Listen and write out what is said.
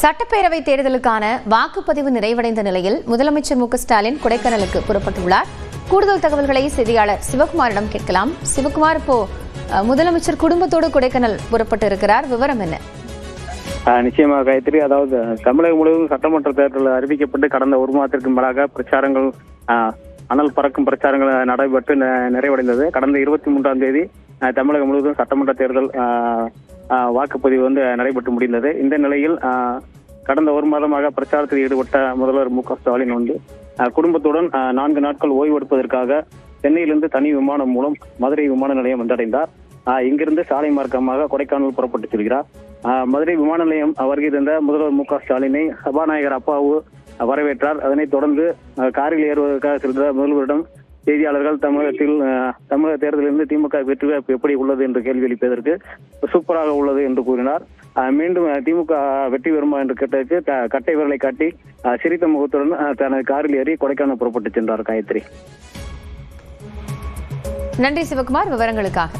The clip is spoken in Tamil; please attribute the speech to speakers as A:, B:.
A: சட்டப்பேரவை தேர்தலுக்கான வாக்குப்பதிவு நிறைவடைந்த நிலையில் முதலமைச்சர் மு.க.ஸ்டாலின் கொடைக்கானலுக்கு புறப்பட்டுள்ளார். கூடுதல் தகவல்களை செய்தியாளர் சிவகுமாரிடம் கேட்கலாம். சிவகுமார், இப்போ முதலமைச்சர் குடும்பத்தோடு கொடைக்கானல் புறப்பட்டு இருக்கிறார், விவரம் என்ன?
B: நிச்சயமாக காயத்ரி, அதாவது தமிழகம் முழுவதும் சட்டமன்ற தேர்தல் அறிவிக்கப்பட்டு கடந்த ஒரு மாதத்திற்கு மேலாக பிரச்சாரங்கள் அனல் பறக்கும் பிரச்சாரங்கள் நடைபெற்று நிறைவடைந்தது. கடந்த 23ஆம் தேதி தமிழகம் முழுவதும் சட்டமன்ற தேர்தல் வாக்குப்பதிவு நடைபெற்று முடிந்தது. இந்த நிலையில் கடந்த ஒரு மாதமாக பிரச்சாரத்தில் ஈடுபட்ட முதல்வர் மு.க.ஸ்டாலின் குடும்பத்துடன் 4 நாட்கள் ஓய்வு எடுப்பதற்காக சென்னையிலிருந்து தனி விமானம் மூலம் மதுரை விமான நிலையம் வந்தடைந்தார். இங்கிருந்து சாலை மார்க்கமாக கொடைக்கானல் புறப்பட்டு செல்கிறார். மதுரை விமான நிலையம் வருகை தந்த முதல்வர் மு.க.ஸ்டாலினை சபாநாயகர் அப்பாவு வரவேற்றார். அதனைத் தொடர்ந்து காரில் ஏறுவதற்காக சென்ற முதல்வரிடம் செய்தியாளர்கள் தமிழக தேர்தலிலிருந்து திமுக வெற்றி எப்படி உள்ளது என்று கேள்வி எழுப்பியதற்கு சூப்பராக உள்ளது என்று கூறினார். மீண்டும் திமுக வெற்றி பெறுமா என்று கேட்டதற்கு கட்டை விரலை காட்டி சிரித்த முகத்துடன் தனது காரில் ஏறி கொடைக்கானல் புறப்பட்டு சென்றார். காயத்ரி,
A: நன்றி சிவகுமார், விவரங்களுக்காக.